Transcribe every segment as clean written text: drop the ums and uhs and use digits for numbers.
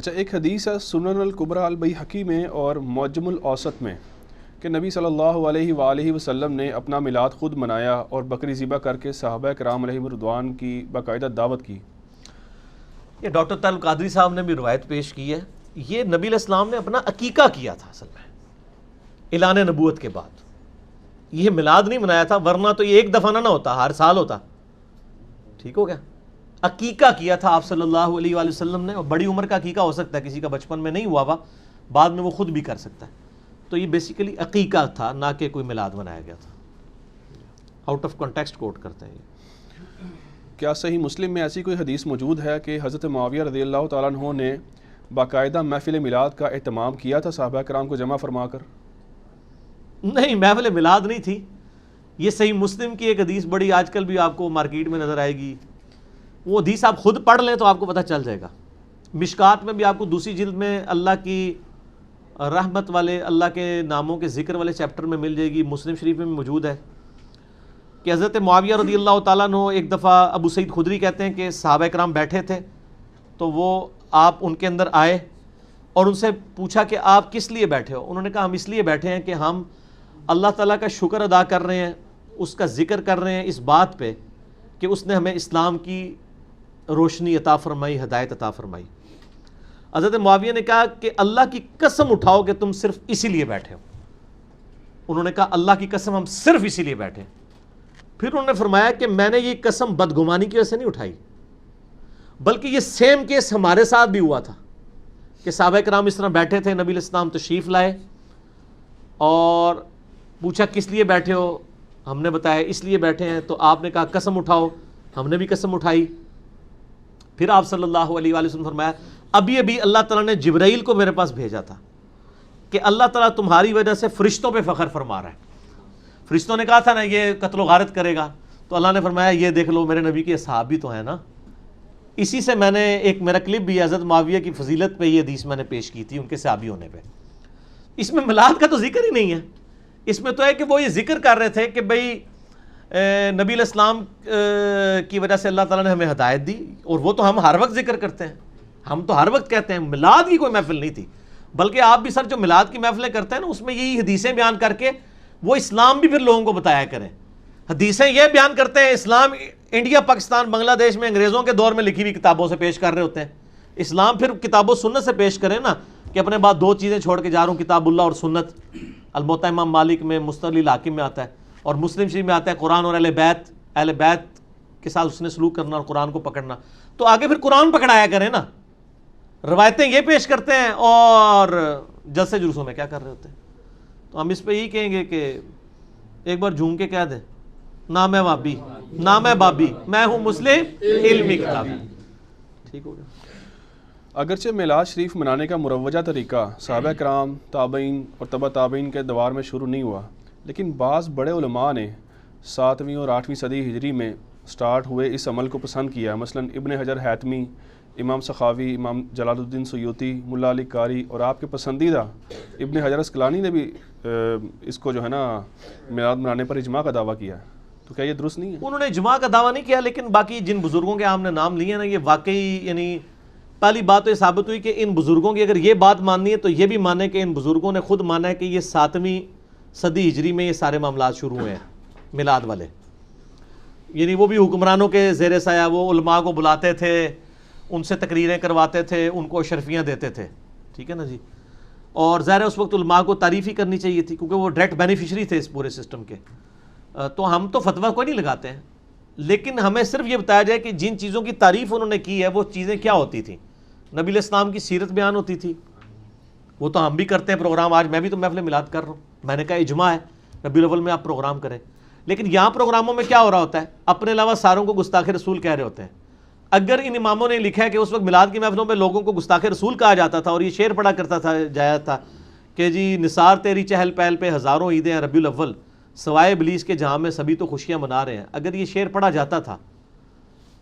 اچھا، ایک حدیث ہے سنن الکبریٰ البیہقی میں اور معجم الاوسط میں کہ نبی صلی اللہ علیہ وآلہ وسلم نے اپنا میلاد خود منایا اور بکری ذبح کر کے صحابہ کرام علیہم رضوان کی باقاعدہ دعوت کی۔ یہ ڈاکٹر طارق القادری صاحب نے بھی روایت پیش کی ہے۔ یہ نبی علیہ السلام نے اپنا عقیقہ کیا تھا اصل میں اعلان نبوت کے بعد، یہ میلاد نہیں منایا تھا، ورنہ تو یہ ایک دفعہ نہ ہوتا، ہر سال ہوتا۔ ٹھیک ہو گیا، عقیقہ کیا تھا آپ صلی اللہ علیہ وآلہ وسلم نے، اور بڑی عمر کا عقیقہ ہو سکتا ہے، کسی کا بچپن میں نہیں ہوا بعد میں وہ خود بھی کر سکتا ہے، تو یہ بیسیکلی عقیقہ تھا، نہ کہ کوئی میلاد منایا گیا تھا۔ آؤٹ آف کانٹیکسٹ کوٹ کرتے ہیں یہ۔ کیا صحیح مسلم میں ایسی کوئی حدیث موجود ہے کہ حضرت معاویہ رضی اللہ تعالیٰ عنہ نے باقاعدہ محفل میلاد کا اہتمام کیا تھا صحابہ کرام کو جمع فرما کر؟ نہیں، محفل میلاد نہیں تھی، یہ صحیح مسلم کی ایک حدیث بڑی آج کل بھی آپ کو مارکیٹ میں نظر آئے گی، وہ حدیث آپ خود پڑھ لیں تو آپ کو پتہ چل جائے گا۔ مشکات میں بھی آپ کو دوسری جلد میں اللہ کی رحمت والے، اللہ کے ناموں کے ذکر والے چیپٹر میں مل جائے گی، مسلم شریف میں بھی موجود ہے کہ حضرت معاویہ رضی اللہ تعالیٰ عنہ ایک دفعہ، ابو سعید خدری کہتے ہیں کہ صحابہ کرام بیٹھے تھے تو وہ آپ ان کے اندر آئے اور ان سے پوچھا کہ آپ کس لیے بیٹھے ہو؟ انہوں نے کہا ہم اس لیے بیٹھے ہیں کہ ہم اللہ تعالیٰ کا شکر ادا کر رہے ہیں، اس کا ذکر کر رہے ہیں اس بات پہ کہ اس نے ہمیں اسلام کی روشنی عطا فرمائی، ہدایت عطا فرمائی۔ حضرت معاویہ نے کہا کہ اللہ کی قسم اٹھاؤ کہ تم صرف اسی لیے بیٹھے ہو۔ انہوں نے کہا اللہ کی قسم ہم صرف اسی لیے بیٹھے۔ پھر انہوں نے فرمایا کہ میں نے یہ قسم بدگمانی کی وجہ سے نہیں اٹھائی، بلکہ یہ سیم کیس ہمارے ساتھ بھی ہوا تھا کہ صحابہ کرام اس طرح بیٹھے تھے، نبی علیہ السلام تشریف لائے اور پوچھا کس لیے بیٹھے ہو؟ ہم نے بتایا اس لیے بیٹھے ہیں، تو آپ نے کہا قسم اٹھاؤ، ہم نے بھی قسم اٹھائی۔ پھر آپ صلی اللہ علیہ وآلہ وسلم فرمایا ابھی اللہ تعالیٰ نے جبرائیل کو میرے پاس بھیجا تھا کہ اللہ تعالیٰ تمہاری وجہ سے فرشتوں پہ فخر فرما رہا ہے۔ فرشتوں نے کہا تھا نا یہ قتل و غارت کرے گا، تو اللہ نے فرمایا یہ دیکھ لو میرے نبی کے صحابی تو ہیں نا۔ اسی سے میں نے ایک میرا کلپ بھی حضرت معاویہ کی فضیلت پہ یہ حدیث میں نے پیش کی تھی، ان کے صحابی ہونے پہ۔ اس میں میلاد کا تو ذکر ہی نہیں ہے، اس میں تو ہے کہ وہ یہ ذکر کر رہے تھے کہ بھئی نبی علیہ السلام کی وجہ سے اللہ تعالیٰ نے ہمیں ہدایت دی، اور وہ تو ہم ہر وقت ذکر کرتے ہیں، ہم تو ہر وقت کہتے ہیں۔ میلاد کی کوئی محفل نہیں تھی، بلکہ آپ بھی سر جو میلاد کی محفلیں کرتے ہیں نا، اس میں یہی حدیثیں بیان کر کے وہ اسلام بھی پھر لوگوں کو بتایا کریں۔ حدیثیں یہ بیان کرتے ہیں اسلام انڈیا، پاکستان، بنگلہ دیش میں انگریزوں کے دور میں لکھی ہوئی کتابوں سے پیش کر رہے ہوتے ہیں۔ اسلام پھر کتاب و سنت سے پیش کریں نا، کہ اپنے بعد دو چیزیں چھوڑ کے جا رہا ہوں، کتاب اللہ اور سنت۔ الموطا امام مالک میں، مستدل الحاکم میں آتا ہے، اور مسلم شریف میں آتا ہے قرآن اور اہل بیت کے ساتھ اس نے سلوک کرنا اور قرآن کو پکڑنا۔ تو آگے پھر قرآن پکڑایا کریں نا، روایتیں یہ پیش کرتے ہیں اور جلسے جلوسوں میں کیا کر رہے ہوتے ہیں۔ تو ہم اس پہ یہی کہیں گے کہ ایک بار جھوم کے کہہ دیں نہ میں وابی نہ میں بابی، میں ہوں مسلم علمی کتابی۔ ٹھیک ہو گیا۔ اگرچہ میلاد شریف منانے کا مروجہ طریقہ صحابہ کرام، تابعین اور تبع تابعین کے دوار میں شروع نہیں ہوا، لیکن بعض بڑے علماء نے 7ویں اور 8ویں صدی ہجری میں سٹارٹ ہوئے اس عمل کو پسند کیا۔ مثلا ابن حجر حیتمی، امام سخاوی، امام جلال الدین سیوطی، ملا علی قاری، اور آپ کے پسندیدہ ابن حجر اسقلانی نے بھی اس کو جو ہے نا میلاد منانے پر اجماع کا دعویٰ کیا ہے۔ تو کیا یہ درست نہیں ہے؟ انہوں نے اجماع کا دعویٰ نہیں کیا، لیکن باقی جن بزرگوں کے ہم نے نام لیے نا، یہ واقعی یعنی پہلی بات تو یہ ثابت ہوئی کہ ان بزرگوں کی اگر یہ بات ماننی ہے تو یہ بھی مانے کہ ان بزرگوں نے خود مانا ہے کہ یہ 7ویں صدی ہجری میں یہ سارے معاملات شروع ہوئے ہیں میلاد والے۔ یعنی وہ بھی حکمرانوں کے زیر سایہ وہ علماء کو بلاتے تھے، ان سے تقریریں کرواتے تھے، ان کو اشرفیاں دیتے تھے، ٹھیک ہے نا جی۔ اور ظاہر ہے اس وقت علماء کو تعریف ہی کرنی چاہیے تھی، کیونکہ وہ ڈائریکٹ بینیفیشری تھے اس پورے سسٹم کے۔ تو ہم تو فتویٰ کوئی نہیں لگاتے ہیں، لیکن ہمیں صرف یہ بتایا جائے کہ جن چیزوں کی تعریف انہوں نے کی ہے وہ چیزیں کیا ہوتی تھیں۔ نبی علیہ السلام کی سیرت بیان ہوتی تھی، وہ تو ہم بھی کرتے ہیں پروگرام، آج میں بھی تو محفل میلاد کر رہا ہوں، میں نے کہا اجماع ہے ربیع الاول میں آپ پروگرام کریں۔ لیکن یہاں پروگراموں میں کیا ہو رہا ہوتا ہے، اپنے علاوہ ساروں کو گستاخ رسول کہہ رہے ہوتے ہیں۔ اگر ان اماموں نے لکھا ہے کہ اس وقت میلاد کی محفلوں میں لوگوں کو گستاخ رسول کہا جاتا تھا، اور یہ شعر پڑھا کرتا تھا جایا تھا کہ جی نثار تیری چہل پہل پہ ہزاروں عیدیں ہیں ربیع الاول، سوائے ابلیس کے جہاں میں سبھی تو خوشیاں منا رہے ہیں، اگر یہ شعر پڑھا جاتا تھا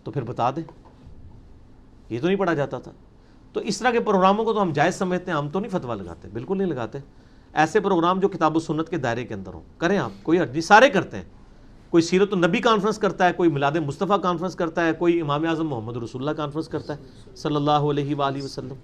تو پھر بتا دیں، یہ تو نہیں پڑھا جاتا تھا۔ تو اس طرح کے پروگراموں کو تو ہم جائز سمجھتے ہیں، ہم تو نہیں فتویٰ لگاتے، بالکل نہیں لگاتے۔ ایسے پروگرام جو کتاب و سنت کے دائرے کے اندر ہوں کریں آپ، کوئی حرج نہیں، سارے کرتے ہیں۔ کوئی سیرت النبی کانفرنس کرتا ہے، کوئی میلاد مصطفیٰ کانفرنس کرتا ہے، کوئی امام اعظم محمد رسول اللہ کانفرنس کرتا ہے صلی اللہ علیہ وآلہ وسلم۔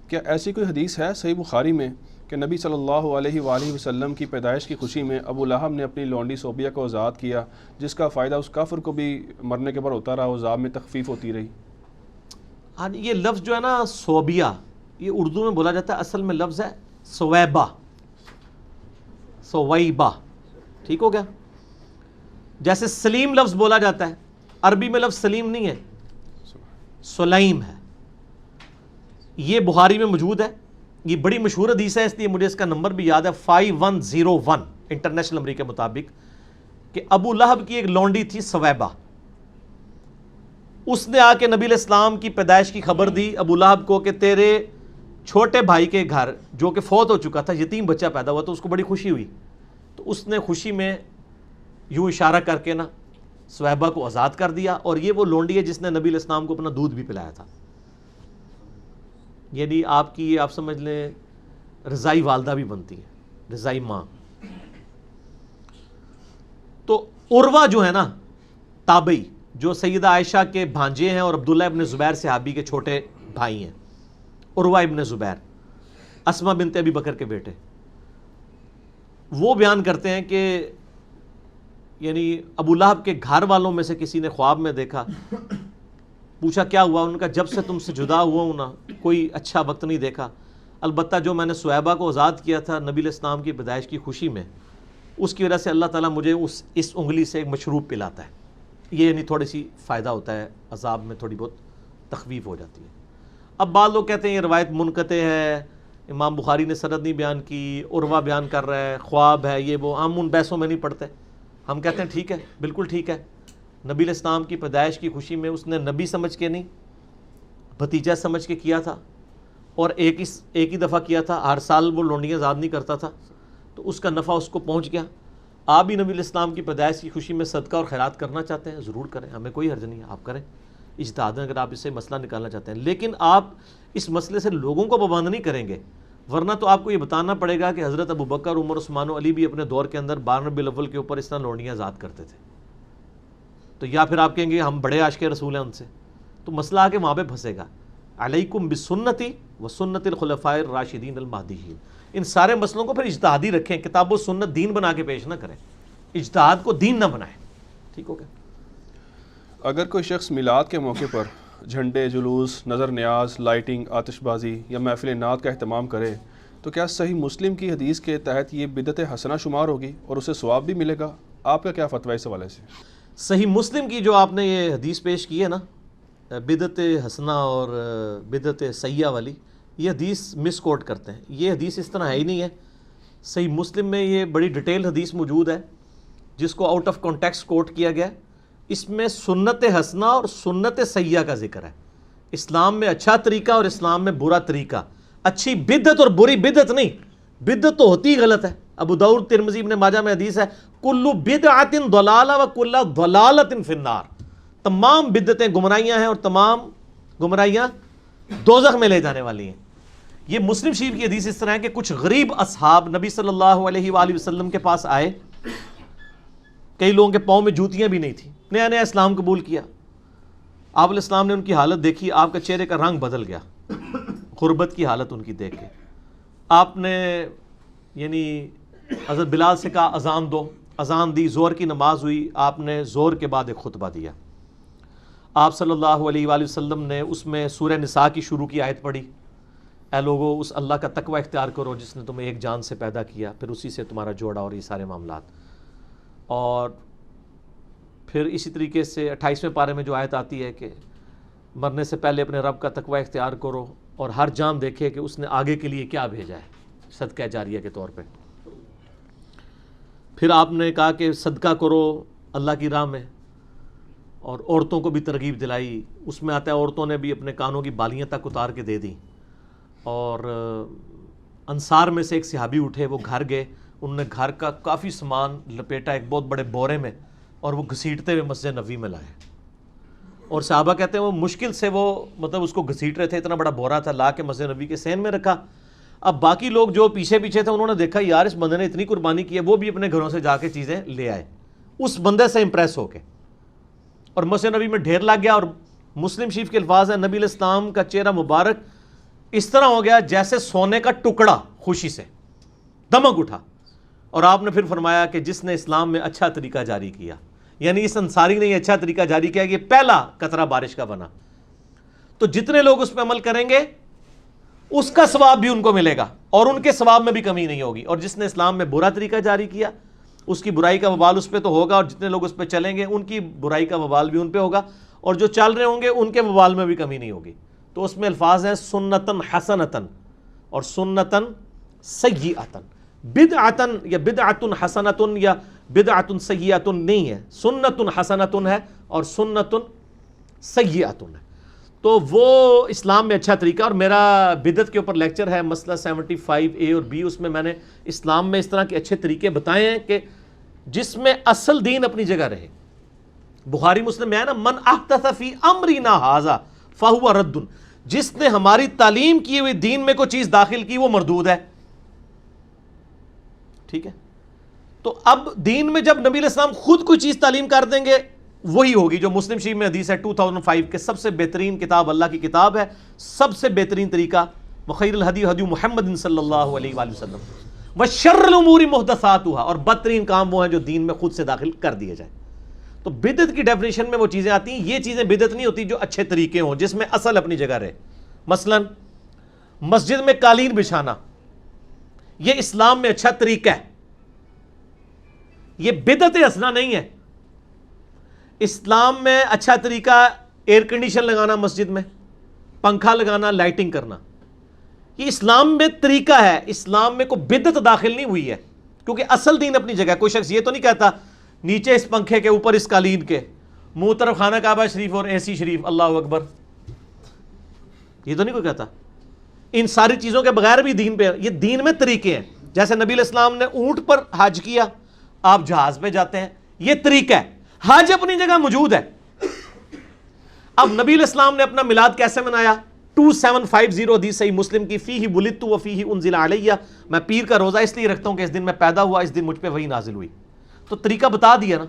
کیا ایسی کوئی حدیث ہے صحیح بخاری میں کہ نبی صلی اللہ علیہ وآلہ وسلم کی پیدائش کی خوشی میں ابو لہب نے اپنی لونڈی صوبیہ کو آزاد کیا، جس کا فائدہ اس کافر کو بھی مرنے کے بعد ہوتا رہا، عذاب میں تخفیف ہوتی رہی؟ ہاں یہ لفظ جو ہے نا صوبیہ، یہ اردو میں بولا جاتا ہے، اصل میں لفظ ہے سویبہ، سویبہ، ٹھیک ہو گیا؟ جیسے سلیم لفظ بولا جاتا ہے، عربی میں لفظ سلیم نہیں ہے، سلیم ہے۔ یہ بخاری میں موجود ہے، یہ بڑی مشہور حدیث ہے، اس لیے مجھے اس کا نمبر بھی یاد ہے، 5101 انٹرنیشنل نمبر کے مطابق، کہ ابو لہب کی ایک لونڈی تھی سویبہ، اس نے آ کے نبی علیہ السلام کی پیدائش کی خبر دی ابو لہب کو کہ تیرے چھوٹے بھائی کے گھر جو کہ فوت ہو چکا تھا، یتیم بچہ پیدا ہوا، تو اس کو بڑی خوشی ہوئی، تو اس نے خوشی میں یوں اشارہ کر کے نا سویبہ کو آزاد کر دیا، اور یہ وہ لونڈی ہے جس نے نبی علیہ السلام کو اپنا دودھ بھی پلایا تھا، یعنی آپ کی، آپ سمجھ لیں رضائی والدہ بھی بنتی ہے، رضائی ماں۔ تو عروہ جو ہے نا تابعی، جو سیدہ عائشہ کے بھانجے ہیں اور عبداللہ ابن زبیر صحابی کے چھوٹے بھائی ہیں، عروہ ابن زبیر، اسماء بنت ابی بکر کے بیٹے، وہ بیان کرتے ہیں کہ یعنی ابو لہب کے گھر والوں میں سے کسی نے خواب میں دیکھا، پوچھا کیا ہوا، ان کا جب سے تم سے جدا ہوا ہوں نا کوئی اچھا وقت نہیں دیکھا، البتہ جو میں نے سویبہ کو آزاد کیا تھا نبی علیہ السلام کی پیدائش کی خوشی میں، اس کی وجہ سے اللہ تعالیٰ مجھے اس انگلی سے ایک مشروب پلاتا ہے، یہ یعنی تھوڑی سی فائدہ ہوتا ہے، عذاب میں تھوڑی بہت تخفیف ہو جاتی ہے۔ اب بعض لوگ کہتے ہیں یہ روایت منقطع ہے، امام بخاری نے سند نہیں بیان کی، عروہ بیان کر رہا ہے، خواب ہے، یہ وہ، ہم ان بحثوں میں نہیں پڑھتے، ہم کہتے ہیں ٹھیک ہے، بالکل ٹھیک ہے، نبی علیہ السلام کی پیدائش کی خوشی میں اس نے نبی سمجھ کے نہیں، بھتیجا سمجھ کے کیا تھا، اور ایک ہی دفعہ کیا تھا، ہر سال وہ لونڈیاں آزاد نہیں کرتا تھا، تو اس کا نفع اس کو پہنچ گیا۔ آپ بھی نبی علیہ السلام کی پیدائش کی خوشی میں صدقہ اور خیرات کرنا چاہتے ہیں، ضرور کریں، ہمیں کوئی حرج نہیں ہے، آپ کریں اجتہاد، اگر آپ اس سے مسئلہ نکالنا چاہتے ہیں، لیکن آپ اس مسئلے سے لوگوں کو پابند نہیں کریں گے، ورنہ تو آپ کو یہ بتانا پڑے گا کہ حضرت ابو بکر، عمر، عثمان و علی بھی اپنے دور کے اندر 12 ربیع الاول کے اوپر اس طرح لونڈیاں آزاد کرتے تھے، تو یا پھر آپ کہیں گے ہم بڑے عاشق رسول ہیں ان سے، تو مسئلہ آ کے وہاں پہ پھنسے گا۔ علیکم بسنتی و سنت الخلفاء الراشدین المہدیین، ان سارے مسئلوں کو پھر اجتہادی رکھیں، کتاب و سنت دین بنا کے پیش نہ کریں، اجتہاد کو دین نہ بنائیں، ٹھیک ہو گیا؟ اگر کوئی شخص میلاد کے موقع پر جھنڈے، جلوس، نظر نیاز، لائٹنگ، آتش بازی یا محفل نعت کا اہتمام کرے تو کیا صحیح مسلم کی حدیث کے تحت یہ بدعت حسنہ شمار ہوگی اور اسے ثواب بھی ملے گا؟ آپ کا کیا فتویٰ اس حوالے سے؟ صحیح مسلم کی جو آپ نے یہ حدیث پیش کی ہے نا، بدعت حسنہ اور بدعت سیئہ والی، یہ حدیث مس کوٹ کرتے ہیں، یہ حدیث اس طرح ہے ہی نہیں ہے۔ صحیح مسلم میں یہ بڑی ڈیٹیل حدیث موجود ہے جس کو آؤٹ آف کانٹیکسٹ کوٹ کیا گیا ہے، اس میں سنت حسنہ اور سنت سیئہ کا ذکر ہے، اسلام میں اچھا طریقہ اور اسلام میں برا طریقہ، اچھی بدعت اور بری بدعت نہیں، بدعت تو ہوتی ہی غلط ہے، ابو داؤد، ترمذی، ابن ماجہ میں حدیث ہے، کل بدعت ضلالہ و کل ضلالۃ فی النار، تمام بدعتیں گمراہیاں ہیں اور تمام گمراہیاں دوزخ میں لے جانے والی ہیں۔ یہ مسلم شریف کی حدیث اس طرح ہے کہ کچھ غریب اصحاب نبی صلی اللہ علیہ وآلہ وسلم کے پاس آئے، کئی لوگوں کے پاؤں میں جوتیاں بھی نہیں تھیں، نیا نیا اسلام قبول کیا، آپ علیہ السلام نے ان کی حالت دیکھی، آپ کا چہرے کا رنگ بدل گیا، غربت کی حالت ان کی دیکھ کے، آپ نے یعنی حضرت بلال سے کہا اذان دو، اذان دی، زور کی نماز ہوئی، آپ نے زور کے بعد ایک خطبہ دیا، آپ صلی اللہ علیہ وآلہ وسلم نے اس میں سورہ نساء کی شروع کی آیت پڑھی، اے لوگو اس اللہ کا تقوی اختیار کرو جس نے تمہیں ایک جان سے پیدا کیا، پھر اسی سے تمہارا جوڑا، اور یہ سارے معاملات، اور پھر اسی طریقے سے 28ویں پارے میں جو آیت آتی ہے کہ مرنے سے پہلے اپنے رب کا تقوی اختیار کرو اور ہر جان دیکھے کہ اس نے آگے کے لیے کیا بھیجا ہے صدقہ جاریہ کے طور پہ، پھر آپ نے کہا کہ صدقہ کرو اللہ کی راہ میں، اور عورتوں کو بھی ترغیب دلائی، اس میں آتا ہے عورتوں نے بھی اپنے کانوں کی بالیاں تک اتار کے دے دیں، اور انصار میں سے ایک صحابی اٹھے، وہ گھر گئے، انہوں نے گھر کا کافی سامان لپیٹا ایک بہت بڑے بورے میں اور وہ گھسیٹتے ہوئے مسجد نبوی میں لائے، اور صحابہ کہتے ہیں وہ مشکل سے وہ مطلب اس کو گھسیٹ رہے تھے، اتنا بڑا بورا تھا، لا کے مسجد نبوی کے صحن میں رکھا۔ اب باقی لوگ جو پیچھے پیچھے تھے انہوں نے دیکھا یار اس بندے نے اتنی قربانی کی ہے، وہ بھی اپنے گھروں سے جا کے چیزیں لے آئے اس بندے سے امپریس ہو کے، اور مسجد نبوی میں ڈھیر لگ گیا، اور مسلم شریف کے الفاظ ہیں نبی علیہ السلام کا چہرہ مبارک اس طرح ہو گیا جیسے سونے کا ٹکڑا خوشی سے دمک اٹھا. اور آپ نے پھر فرمایا کہ جس نے اسلام میں اچھا طریقہ جاری کیا، یعنی اس انصاری نے یہ اچھا طریقہ جاری کیا کہ یہ پہلا قطرہ بارش کا بنا، تو جتنے لوگ اس پہ عمل کریں گے اس کا ثواب بھی ان کو ملے گا اور ان کے ثواب میں بھی کمی نہیں ہوگی. اور جس نے اسلام میں برا طریقہ جاری کیا اس کی برائی کا وبال اس پہ تو ہوگا، اور جتنے لوگ اس پہ چلیں گے ان کی برائی کا وبال بھی ان پہ ہوگا، اور جو چل رہے ہوں گے ان کے وبال میں بھی کمی نہیں ہوگی. تو اس میں الفاظ ہیں سنتن حسنتن اور سنتن سیئتن. بدعتن یا بدعتن حسنتن یا بدعتن سیئتن نہیں ہے، سنتن حسنتن ہے اور سنتن سیئتن ہے. تو وہ اسلام میں اچھا طریقہ. اور میرا بدعت کے اوپر لیکچر ہے مسئلہ 75A اور B، اس میں میں نے اسلام میں اس طرح کے اچھے طریقے بتائے ہیں کہ جس میں اصل دین اپنی جگہ رہے. بخاری مسلم میں ہے نا، من احدث فی امرنا ھذا فہو رد، جس نے ہماری تعلیم کی ہوئی دین میں کوئی چیز داخل کی وہ مردود ہے. ٹھیک ہے، تو اب دین میں جب نبی علیہ السلام خود کوئی چیز تعلیم کر دیں گے وہی ہوگی جو مسلم شریف میں حدیث ہے 2005 کے سب سے بہترین کتاب اللہ کی کتاب ہے، سب سے بہترین طریقہ وخیر الہدی ہدی محمد صلی اللہ علیہ وآلہ وسلم وشر الامور محدثاتها، اور بدترین کام وہ ہیں جو دین میں خود سے داخل کر دیے جائیں. تو بدعت کی ڈیفینیشن میں وہ چیزیں آتی ہیں. یہ چیزیں بدعت نہیں ہوتی جو اچھے طریقے ہوں، جس میں اصل اپنی جگہ رہے. مثلا مسجد میں قالین بچھانا یہ اسلام میں اچھا طریقہ ہے، یہ بدعت حسنہ نہیں ہے. اسلام میں اچھا طریقہ ایئر کنڈیشن لگانا، مسجد میں پنکھا لگانا، لائٹنگ کرنا، یہ اسلام میں طریقہ ہے. اسلام میں کوئی بدعت داخل نہیں ہوئی ہے کیونکہ اصل دین اپنی جگہ. کوئی شخص یہ تو نہیں کہتا نیچے اس پنکھے کے اوپر اس قالین کے منہ طرف خانہ کعبہ شریف اور AC شریف، اللہ اکبر، یہ تو نہیں کوئی کہتا. ان ساری چیزوں کے بغیر بھی دین پہ، یہ دین میں طریقے ہیں. جیسے نبی علیہ السلام نے اونٹ پر حج کیا، آپ جہاز پہ جاتے ہیں، یہ طریقہ ہے. حج اپنی جگہ موجود ہے. اب نبی علیہ السلام نے اپنا میلاد کیسے منایا؟ 2750 حدیث صحیح مسلم کی، فیہ ولدت و فیہ انزل علیہ، میں پیر کا روزہ اس لیے رکھتا ہوں کہ اس دن میں پیدا ہوا، اس دن مجھ پہ وحی نازل ہوئی. تو طریقہ بتا دیا نا.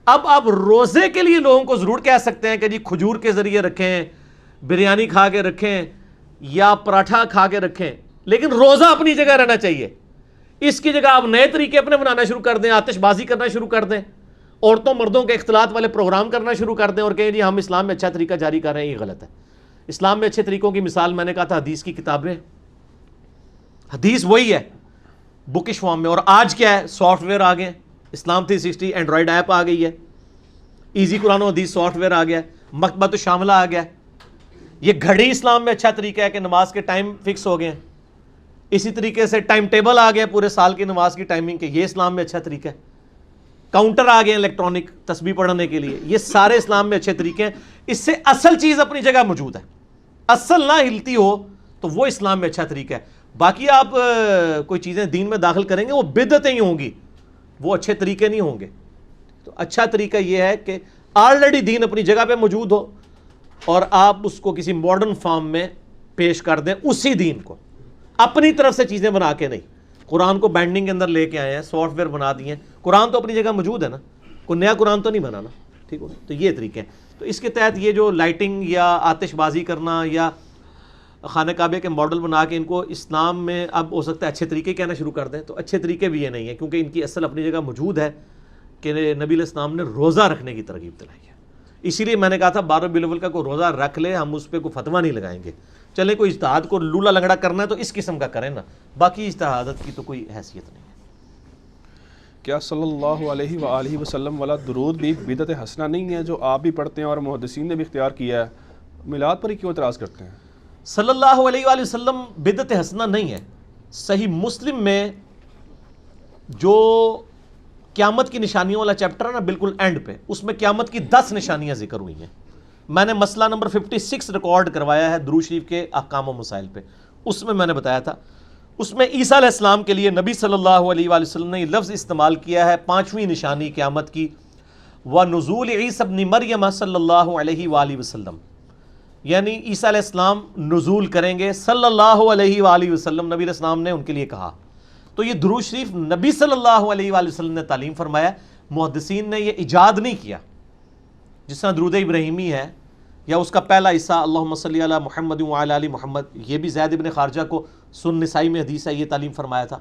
اب آپ روزے کے لیے لوگوں کو ضرور کہہ سکتے ہیں کہ جی کھجور کے ذریعے رکھیں، بریانی کھا کے رکھیں یا پراٹھا کھا کے رکھیں، لیکن روزہ اپنی جگہ رہنا چاہیے. اس کی جگہ آپ نئے طریقے اپنے بنانا شروع کر دیں، آتش بازی کرنا شروع کر دیں، عورتوں مردوں کے اختلاط والے پروگرام کرنا شروع کر دیں اور کہیں جی ہم اسلام میں اچھا طریقہ جاری کر رہے ہیں، یہ غلط ہے. اسلام میں اچھے طریقوں کی مثال میں نے کہا تھا حدیث کی کتابیں. حدیث وہی ہے بکش فارم میں، اور آج کیا ہے؟ سافٹ ویئر آ گئے، اسلام 360 اینڈرائڈ ایپ آ گئی ہے، ایزی قرآن و حدیث سافٹ ویئر آ گیا، مکتبۃ الشاملہ آ گیا. یہ گھڑی اسلام میں اچھا طریقہ ہے کہ نماز کے ٹائم فکس ہو گئے ہیں. اسی طریقے سے ٹائم ٹیبل آ گیا پورے سال کی نماز کی ٹائمنگ کے، یہ اسلام میں اچھا طریقہ ہے. کاؤنٹر آ گئے الیکٹرانک تسبیح پڑھنے کے لیے، یہ سارے اسلام میں اچھے طریقے ہیں. اس سے اصل چیز اپنی جگہ موجود ہے، اصل نہ ہلتی ہو تو وہ اسلام میں اچھا طریقہ ہے. باقی آپ کوئی چیزیں دین میں داخل کریں گے وہ بدعتیں ہی ہوں گی، وہ اچھے طریقے نہیں ہوں گے. تو اچھا طریقہ یہ ہے کہ آلریڈی دین اپنی جگہ پہ موجود ہو اور آپ اس کو کسی ماڈرن فارم میں پیش کر دیں، اسی دین کو اپنی طرف سے چیزیں بنا کے نہیں. قرآن کو بینڈنگ کے اندر لے کے آئے ہیں، سافٹ ویئر بنا دیے ہیں. قرآن تو اپنی جگہ موجود ہے نا، کوئی نیا قرآن تو نہیں بنانا. ٹھیک ہو، تو یہ طریقے ہیں. تو اس کے تحت یہ جو لائٹنگ یا آتش بازی کرنا یا خانہ کعبے کے ماڈل بنا کے ان کو اسلام میں اب ہو سکتا ہے اچھے طریقے کہنا شروع کر دیں، تو اچھے طریقے بھی یہ نہیں ہے کیونکہ ان کی اصل اپنی جگہ موجود ہے کہ نبی علیہ السلام نے روزہ رکھنے کی ترغیب دلائی ہے. اسی لیے میں نے کہا تھا 12 ربیع الاول کا کوئی روزہ رکھ لے، ہم اس پہ کوئی فتویٰ نہیں لگائیں گے. چلے کوئی اجتہاد کو لولا لنگڑا کرنا ہے تو اس قسم کا کریں نا، باقی اجتہادات کی تو کوئی حیثیت نہیں ہے. کیا صلی اللہ علیہ وآلہ وسلم والا درود بھی بدعت حسنہ نہیں ہے جو آپ بھی پڑھتے ہیں اور محدثین نے بھی اختیار کیا ہے؟ میلاد پر ہی کیوں اعتراض کرتے ہیں؟ صلی اللہ علیہ وآلہ وسلم بدعت حسنہ نہیں ہے. صحیح مسلم میں جو قیامت کی نشانیوں والا چیپٹر ہے نا بالکل اینڈ پہ، اس میں قیامت کی 10 نشانیاں ذکر ہوئی ہیں. میں نے مسئلہ نمبر 56 ریکارڈ کروایا ہے درود شریف کے احکام و مسائل پہ. اس میں نے بتایا تھا، اس میں عیسیٰ علیہ السلام کے لیے نبی صلی اللہ علیہ وآلہ وسلم نے یہ لفظ استعمال کیا ہے 5ویں نشانی قیامت کی، وَنُزُولِ عِیسیٰ ابْنِ مَرْیَمَ صلی اللہ علیہ وآلہ وسلم، یعنی عیسیٰ علیہ السلام نزول کریں گے صلی اللہ علیہ وآلہ وسلم، نبی علیہ السلام نے ان کے لیے کہا. تو یہ درود شریف نبی صلی اللہ علیہ وآلہ وسلم نے تعلیم فرمایا، محدثین نے یہ ایجاد نہیں کیا. جس طرح درود ابراہیمی ہے یا اس کا پہلا حصہ اللہم صلی علی محمد وعلی آل محمد، یہ بھی زید ابن خارجہ کو سن نسائی میں حدیث ہے یہ تعلیم فرمایا تھا۔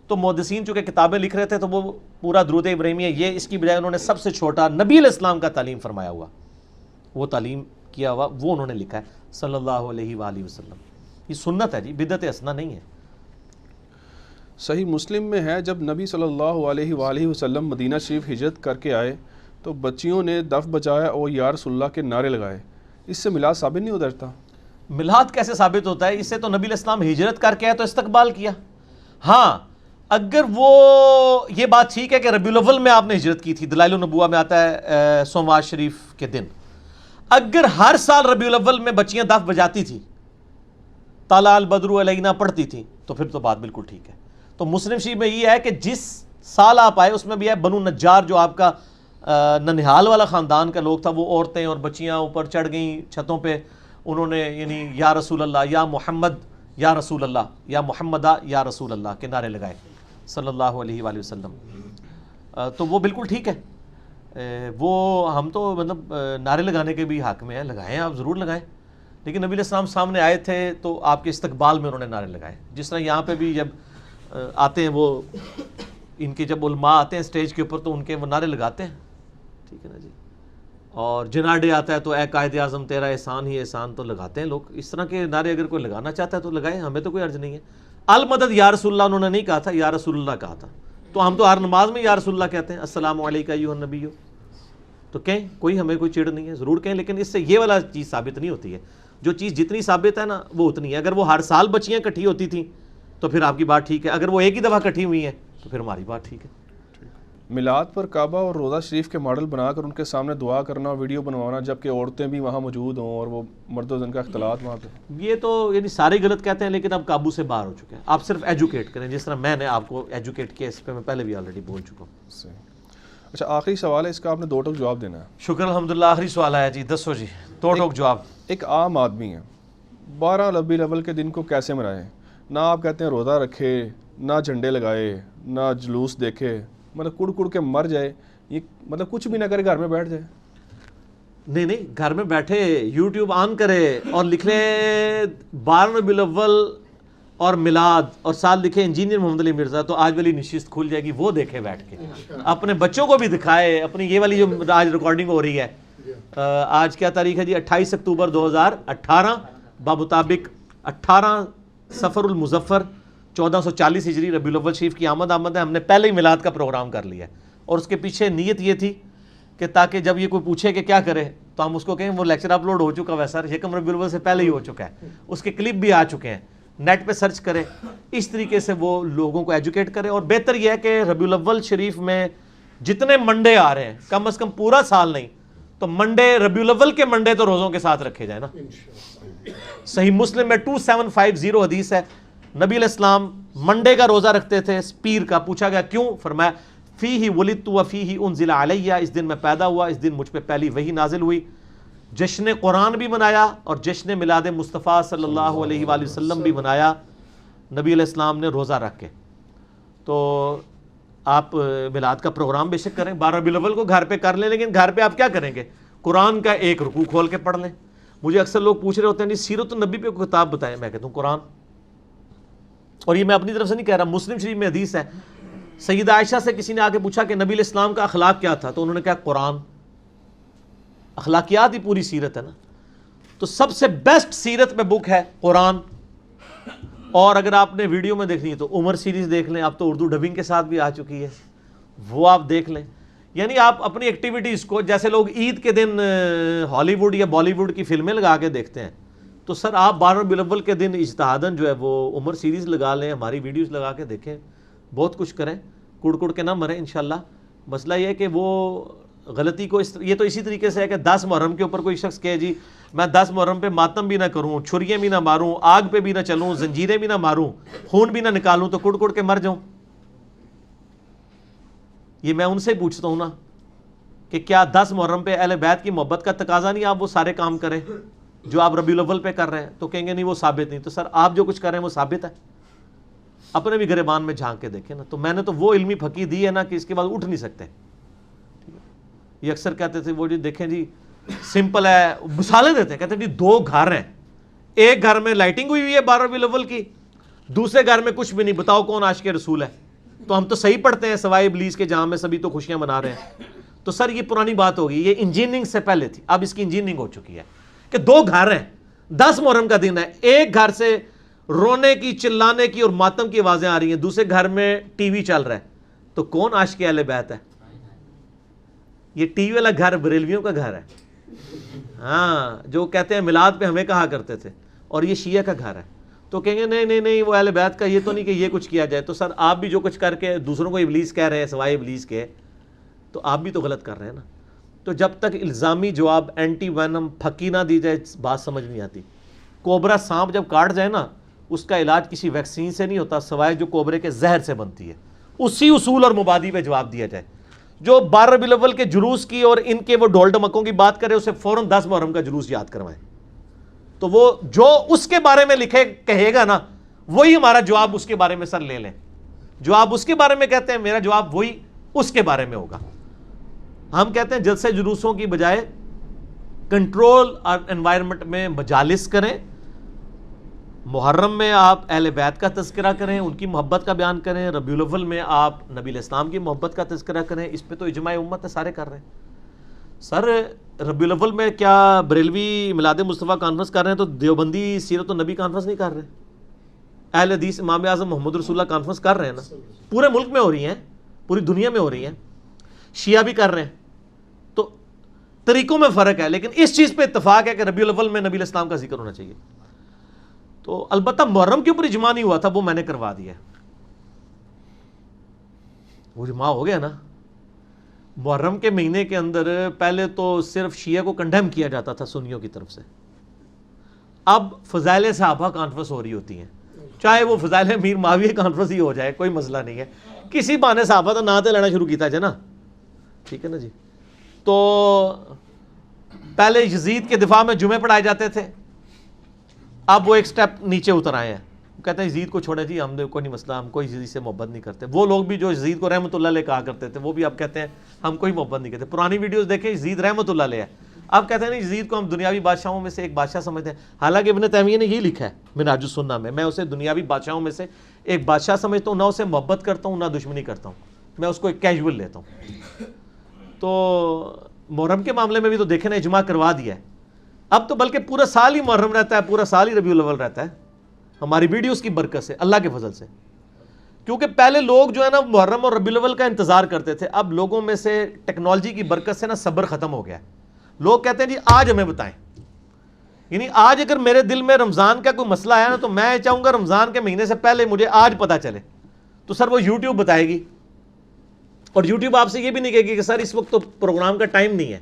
تو محدثین چونکہ کتابیں لکھ رہے تھے تو وہ پورا درود ابراہیمی ہے، یہ اس کی بجائے انہوں نے سب سے چھوٹا نبی علیہ السلام کا تعلیم فرمایا ہوا، وہ تعلیم کیا ہوا وہ انہوں نے لکھا ہے صلی اللہ علیہ وآلہ وسلم۔ یہ سنت ہے جی، بدعت حسنہ نہیں ہے۔ صحیح مسلم میں ہے جب نبی صلی اللہ علیہ وآلہ وسلم مدینہ شریف ہجرت کر کے آئے تو بچیوں نے دف بجایا اور یا رسول اللہ کے نعرے لگائے، اس سے میلاد ثابت نہیں اترتا؟ میلاد کیسے ثابت ہوتا ہے؟ اس سے تو نبی علیہ السلام ہجرت کر کے آئے تو استقبال کیا۔ ہاں اگر وہ یہ بات ٹھیک ہے کہ ربیع الاول میں آپ نے ہجرت کی تھی، دلائل النبوہ میں آتا ہے سوموار شریف کے دن، اگر ہر سال ربیع الاول میں بچیاں دف بجاتی تھی، طلع البدر علینا پڑھتی تھیں، تو پھر تو بات بالکل ٹھیک ہے۔ تو مسلم شریف میں یہ ہے کہ جس سال آپ آئے اس میں بھی ہے بنو نجار جو آپ کا ننہال والا خاندان کا لوگ تھا، وہ عورتیں اور بچیاں اوپر چڑھ گئیں چھتوں پہ، انہوں نے یعنی یا رسول اللہ، یا محمد یا رسول اللہ، یا محمدہ یا رسول اللہ کے نعرے لگائے صلی اللہ علیہ وآلہ وسلم۔ تو وہ بالکل ٹھیک ہے، وہ ہم تو مطلب نعرے لگانے کے بھی حق میں ہیں، لگائیں آپ ضرور لگائیں، لیکن نبی علیہ السلام سامنے آئے تھے تو آپ کے استقبال میں انہوں نے نعرے لگائے، جس طرح یہاں پہ بھی جب آتے ہیں وہ ان کے جب علماء آتے ہیں سٹیج کے اوپر تو ان کے وہ نعرے لگاتے ہیں، ٹھیک ہے نا جی۔ اور جناح ڈے آتا ہے تو اے قائد اعظم تیرا احسان ہی احسان تو لگاتے ہیں لوگ، اس طرح کے نعرے اگر کوئی لگانا چاہتا ہے تو لگائے، ہمیں تو کوئی عرض نہیں ہے۔ المدد یا رسول اللہ انہوں نے نہیں کہا تھا، یا رسول اللہ کہا تھا، تو ہم تو ہر نماز میں یا رسول اللہ کہتے ہیں، السلام علیکہ ایھا النبی، تو کہیں کوئی ہمیں کوئی چڑ نہیں ہے، ضرور کہیں، لیکن اس سے یہ والا چیز ثابت نہیں ہوتی ہے۔ جو چیز جتنی ثابت ہے نا وہ اتنی ہے۔ اگر وہ ہر سال بچیاں اکٹھی ہوتی تھیں تو پھر آپ کی بات ٹھیک ہے، اگر وہ ایک ہی دفعہ اکٹھی ہوئی ہیں تو پھر ہماری بات ٹھیک ہے۔ میلاد پر کعبہ اور روضہ شریف کے ماڈل بنا کر ان کے سامنے دعا کرنا، ویڈیو بنوانا، جبکہ عورتیں بھی وہاں موجود ہوں اور وہ مرد و زن کا اختلاط وہاں پہ، یہ تو یعنی سارے غلط کہتے ہیں لیکن اب قابو سے باہر ہو چکے ہیں۔ آپ صرف ایجوکیٹ کریں، جس طرح میں نے آپ کو ایجوکیٹ کیا، اس پہ میں پہلے بھی آلریڈی بول چکا ہوں۔ صحیح۔ اچھا آخری سوال ہے، اس کا آپ نے 2 ٹوک جواب دینا ہے۔ شکر الحمدللہ، آخری سوال آیا جی، دسو جی 2 ٹوک جواب۔ ایک عام آدمی ہے، 12 ربیع الاول کے دن کو کیسے منائے؟ نہ آپ کہتے ہیں روزہ رکھے، نہ جھنڈے لگائے، نہ جلوس دیکھے، مطلب کڑ کڑ کے مر جائے، یہ مطلب کچھ بھی نہ کرے، گھر میں بیٹھ جائے؟ نہیں، گھر میں بیٹھے یوٹیوب آن کرے اور لکھ لے 12 ربیع الاول اور میلاد اور سال لکھے انجینئر محمد علی مرزا، تو آج والی نشست کھل جائے گی، وہ دیکھے بیٹھ کے، اپنے بچوں کو بھی دکھائے، اپنی یہ والی جو آج ریکارڈنگ ہو رہی ہے، آج کیا تاریخ ہے جی؟ 28 اکتوبر 2018 بمطابق 18 صفر المظفر 1440 ہجری ربیع الاول شریف کی آمد ہے۔ ہم نے پہلے ہی میلاد کا پروگرام کر لیا ہے، اور اس کے پیچھے نیت یہ تھی کہ تاکہ جب یہ کوئی پوچھے کہ کیا کرے تو ہم اس کو کہیں وہ لیکچر اپلوڈ ہو چکا ہے سر، یکم ربیع الاول سے پہلے ہی ہو چکا ہے، اس کے کلپ بھی آ چکے ہیں، نیٹ پہ سرچ کرے، اس طریقے سے وہ لوگوں کو ایجوکیٹ کرے۔ اور بہتر یہ ہے کہ ربیع الاول شریف میں جتنے منڈے آ رہے ہیں، کم از کم پورا سال نہیں تو منڈے، ربیع الاول کے منڈے تو روزوں کے ساتھ رکھے جائیں نا۔ صحیح مسلم میں 2750 حدیث ہے، نبی علیہ السلام منڈے کا روزہ رکھتے تھے، پیر کا۔ پوچھا گیا کیوں؟ فرمایا فیہ ولدت وفیہ انزل علیہ، اس دن میں پیدا ہوا، اس دن مجھ پہ پہلی وحی نازل ہوئی۔ جشن قرآن بھی منایا اور جشن میلاد مصطفیٰ صلی اللہ علیہ وآلہ وسلم بھی منایا نبی علیہ السلام نے روزہ رکھ کے۔ تو آپ میلاد کا پروگرام بے شک کریں، 12 ربیع الاول کو گھر پہ کر لیں، لیکن گھر پہ آپ کیا کریں گے؟ قرآن کا ایک رکوع کھول کے پڑھ لیں۔ مجھے اکثر لوگ پوچھ رہے ہوتے ہیں جی سیرت النبی پہ کوئی کتاب بتائیں، میں کہتا ہوں قرآن، اور یہ میں اپنی طرف سے نہیں کہہ رہا، مسلم شریف میں حدیث ہے، سیدہ عائشہ سے کسی نے آ کے پوچھا کہ نبی علیہ السلام کا اخلاق کیا تھا، تو انہوں نے کہا قرآن۔ اخلاقیات ہی پوری سیرت ہے نا، تو سب سے بیسٹ سیرت میں بک ہے قرآن۔ اور اگر آپ نے ویڈیو میں دیکھنی ہے تو عمر سیریز دیکھ لیں، اب تو اردو ڈبنگ کے ساتھ بھی آ چکی ہے، وہ آپ دیکھ لیں۔ یعنی آپ اپنی ایکٹیویٹیز کو، جیسے لوگ عید کے دن ہالی ووڈ یا بالی ووڈ کی فلمیں لگا کے دیکھتے ہیں، تو سر آپ 12 ربیع الاول کے دن اجتہاداً جو ہے وہ عمر سیریز لگا لیں، ہماری ویڈیوز لگا کے دیکھیں، بہت کچھ کریں، کڑ کڑ کے نہ مریں انشاءاللہ۔ مسئلہ یہ ہے کہ وہ غلطی کو یہ تو اسی طریقے سے ہے کہ 10 محرم کے اوپر کوئی شخص کہے جی میں 10 محرم پہ ماتم بھی نہ کروں، چھریاں بھی نہ ماروں، آگ پہ بھی نہ چلوں، زنجیریں بھی نہ ماروں، خون بھی نہ نکالوں، تو کڑ کڑ کے مر جاؤں۔ یہ میں ان سے پوچھتا ہوں نا کہ کیا 10 محرم پہ اہل بیت کی محبت کا تقاضا نہیں آپ وہ سارے کام کریں جو آپ ربیع الاول پہ کر رہے ہیں؟ تو کہیں گے نہیں وہ ثابت نہیں۔ تو سر آپ جو کچھ کر رہے ہیں وہ ثابت ہے، اپنے بھی گریبان میں جھانک کے دیکھیں نا۔ تو میں نے تو وہ علمی پھکی دی ہے نا کہ اس کے بعد اٹھ نہیں سکتے۔ یہ اکثر کہتے تھے وہ جی دیکھیں جی سمپل ہے, مثالیں دیتے ہیں, کہتے ہیں جی 2 گھر ہیں, ایک گھر میں لائٹنگ ہوئی ہوئی ہے 12 ربیع الاول کی, دوسرے گھر میں کچھ بھی نہیں, بتاؤ کون عاشق رسول ہے؟ تو ہم تو صحیح پڑھتے ہیں سوائے ابلیس کے جہاں میں سبھی تو خوشیاں منا رہے ہیں. تو سر یہ پرانی بات ہوگی, یہ انجینئرنگ سے پہلے تھی, اب اس کی انجینئرنگ ہو چکی ہے کہ 2 گھر ہیں, 10 محرم کا دن ہے, ایک گھر سے رونے کی, چلانے کی اور ماتم کی آوازیں آ رہی ہیں, دوسرے گھر میں ٹی وی چل رہا ہے, تو کون عاشق اہل بیت ہے؟ یہ ٹی وی والا گھر بریلویوں کا گھر ہے, ہاں, جو کہتے ہیں میلاد پہ ہمیں کہا کرتے تھے, اور یہ شیعہ کا گھر ہے. تو کہیں گے نہیں نہیں نہیں وہ اہل بیت کا یہ تو نہیں کہ یہ کچھ کیا جائے. تو سر آپ بھی جو کچھ کر کے دوسروں کو ابلیس کہہ رہے ہیں سوائے ابلیس کے, تو آپ بھی تو غلط کر رہے ہیں نا. تو جب تک الزامی جواب اینٹی وینم پھکی نہ دی جائے بات سمجھ نہیں آتی. کوبرا سانپ جب کاٹ جائے نا, اس کا علاج کسی ویکسین سے نہیں ہوتا سوائے جو کوبرے کے زہر سے بنتی ہے. اسی اصول اور مبادی پہ جواب دیا جائے. جو 12 ربیع الاول کے جلوس کی اور ان کے وہ ڈھول ڈمکوں کی بات کرے, اسے فوراً 10 محرم کا جلوس یاد کروائیں. تو وہ جو اس کے بارے میں لکھے کہے گا نا, وہی ہمارا جواب اس کے بارے میں سر لے لیں. جو آپ اس کے بارے میں کہتے ہیں میرا جواب وہی اس کے بارے میں ہوگا. ہم کہتے ہیں جلسے جلوسوں کی بجائے کنٹرول اور انوائرمنٹ میں مجالس کریں. محرم میں آپ اہل بیت کا تذکرہ کریں, ان کی محبت کا بیان کریں. ربیع الاول میں آپ نبی الاسلام کی محبت کا تذکرہ کریں. اس پہ تو اجماع امت ہے, سارے کر رہے ہیں. سر ربیع الاول میں کیا بریلوی میلاد مصطفیٰ کانفرنس کر رہے ہیں تو دیوبندی سیرت النبی کانفرنس نہیں کر رہے؟ اہل حدیث امام اعظم محمد رسول اللہ کانفرنس کر رہے ہیں نا, پورے ملک میں ہو رہی ہیں, پوری دنیا میں ہو رہی ہیں. شیعہ بھی کر رہے ہیں. تو طریقوں میں فرق ہے, لیکن اس چیز پہ اتفاق ہے کہ ربیع الاول میں نبی الاسلام کا ذکر ہونا چاہیے. تو البتہ محرم کے اوپر اجماع نہیں ہوا تھا, وہ میں نے کروا دیا ہے. وہ اجماع ہو گیا نا. محرم کے مہینے کے اندر پہلے تو صرف شیعہ کو کنڈیم کیا جاتا تھا سنیوں کی طرف سے, اب فضائل صحابہ کانفرنس ہو رہی ہوتی ہیں, چاہے وہ فضائل امیر معاویہ کانفرنس ہی ہو جائے, کوئی مسئلہ نہیں ہے. کسی بہانے صحابہ تو نعتیں لینا شروع کیتا ہے نا, ٹھیک ہے نا جی. تو پہلے یزید کے دفاع میں جمعے پڑھائے جاتے تھے, اب وہ ایک سٹیپ نیچے اتر آئے ہیں. کہتے ہیں یزید کو چھوڑے جی, ہم نے کوئی نہیں مسئلہ, ہم کوئی یزید سے محبت نہیں کرتے. وہ لوگ بھی جو یزید کو رحمت اللہ علیہ کہا کرتے تھے, وہ بھی اب کہتے ہیں ہم کوئی محبت نہیں کرتے. پرانی ویڈیوز دیکھیں, یزید رحمت اللہ علیہ ہے. اب کہتے ہیں نہیں یزید کو ہم دنیاوی بادشاہوں میں سے ایک بادشاہ سمجھتے ہیں. حالانکہ ابن تیمیہ نے یہی لکھا ہے منہاج السنہ میں اسے دنیاوی بادشاہوں میں سے ایک بادشاہ سمجھتا ہوں, نہ اسے محبت کرتا ہوں نہ دشمنی کرتا ہوں, میں اس کو ایک کیجول لیتا ہوں. تو محرم کے معاملے میں بھی تو دیکھیں نا, اجماع کروا دیا ہے. اب تو بلکہ پورا سال ہی محرم رہتا ہے, پورا سال ہی ربیع الاول رہتا ہے, ہماری ویڈیوز کی برکت سے, اللہ کے فضل سے. کیونکہ پہلے لوگ جو ہے نا محرم اور ربیع الاول کا انتظار کرتے تھے, اب لوگوں میں سے ٹیکنالوجی کی برکت سے نا صبر ختم ہو گیا ہے. لوگ کہتے ہیں جی آج ہمیں بتائیں, یعنی آج اگر میرے دل میں رمضان کا کوئی مسئلہ ہے نا, تو میں چاہوں گا رمضان کے مہینے سے پہلے مجھے آج پتہ چلے. تو سر وہ یوٹیوب بتائے گی, اور یوٹیوب آپ سے یہ بھی نہیں کہے گی کہ سر اس وقت تو پروگرام کا ٹائم نہیں ہے,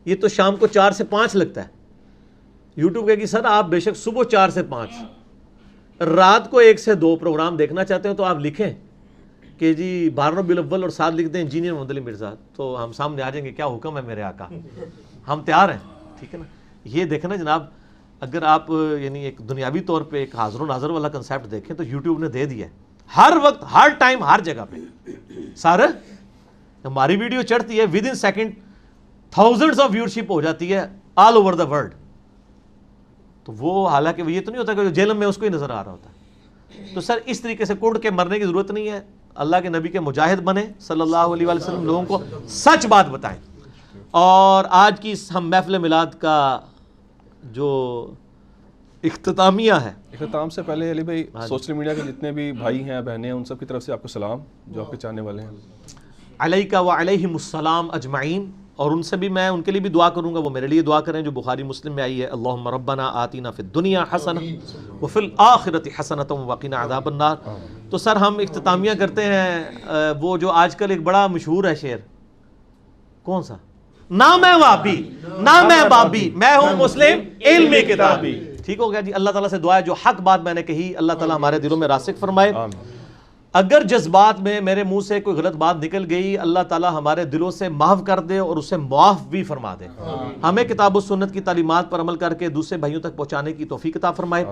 یہ تو شام کو 4 سے 5 لگتا ہے. یوٹیوب کہے گی سر آپ بے شک صبح 4 سے 5, رات کو 1 سے 2 پروگرام دیکھنا چاہتے ہو تو آپ لکھیں کہ جی 12 ربیع الاول اور ساتھ لکھ دیں انجینئر محمد علی مرزا, تو ہم سامنے آ جائیں گے, کیا حکم ہے میرے آقا, ہم تیار ہیں. ٹھیک ہے نا. یہ دیکھیں نا جناب, اگر آپ یعنی ایک دنیاوی طور پہ ایک حاضر و ناظر والا کنسیپٹ دیکھیں تو یوٹیوب نے دے دیا ہے, ہر وقت ہر ٹائم ہر جگہ پہ. سارے ہماری ویڈیو چڑھتی ہے with in second thousands of viewership ہو جاتی ہے آل اوور دا ورلڈ. تو وہ حالانکہ وہ یہ تو نہیں ہوتا کہ جو جیلم میں اس کو ہی نظر آ رہا ہوتا ہے. تو سر اس طریقے سے کڑ کے مرنے کی ضرورت نہیں ہے. اللہ کے نبی کے مجاہد بنے صلی اللہ علیہ وآلہ وسلم, لوگوں کو سچ بات بتائیں. اور آج کی ہم محفل میلاد کا جو اختتامیہ ہے, اختتام سے پہلے علی بھائی سوشل میڈیا کے جتنے بھی بھائی ہیں بہنیں ہیں ان سب کی طرف سے آپ کو سلام, جو آپ کے چاہنے والے ہیں. علیکہ وعلیہم السلام اجمعین. اور ان سے بھی میں ان کے لیے بھی دعا کروں گا, وہ میرے لیے دعا کریں, جو بخاری مسلم میں آئی ہے, اللہم ربنا آتینا فی الدنیا حسنہ وفی الآخرۃ حسنۃ وقنا عذاب النار. تو سر ہم اختتامیہ کرتے ہیں وہ جو آج کل ایک بڑا مشہور ہے شعر, کون سا, نہ میں وابی نہ میں بابی, میں ہوں مسلم علمی کتابی. ٹھیک ہو گیا جی. اللہ تعالیٰ سے دعا ہے جو حق بات میں نے کہی اللہ تعالیٰ ہمارے دلوں میں راسخ فرمائے. اگر جذبات میں میرے منہ سے کوئی غلط بات نکل گئی، اللہ تعالیٰ ہمارے دلوں سے معاف کر دے اور اسے معاف بھی فرما دے. ہمیں کتاب و سنت کی تعلیمات پر عمل کر کے دوسرے بھائیوں تک پہنچانے کی توفیق عطا فرمائے.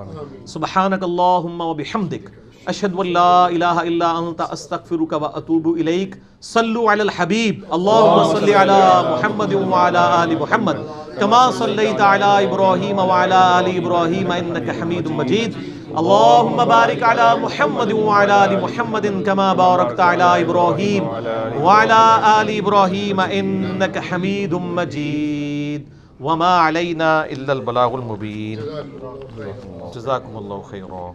سبحانک اللہم و بحمدک، اشہد ان لا الہ الا انت، استغفرک و اتوب الیک. صلو علی الحبیب، اللہم صلی علی محمد وعلی آل محمد کما صلیت علی ابراہیم وعلی آل ابراہیم انک حمید مجید. اللہم بارک علی محمد وعلی آل محمد کما بارکت علی ابراہیم وعلی آل ابراہیم انک حمید مجید. وما علینا الا البلاغ المبین. جزاکم اللہ خیرا.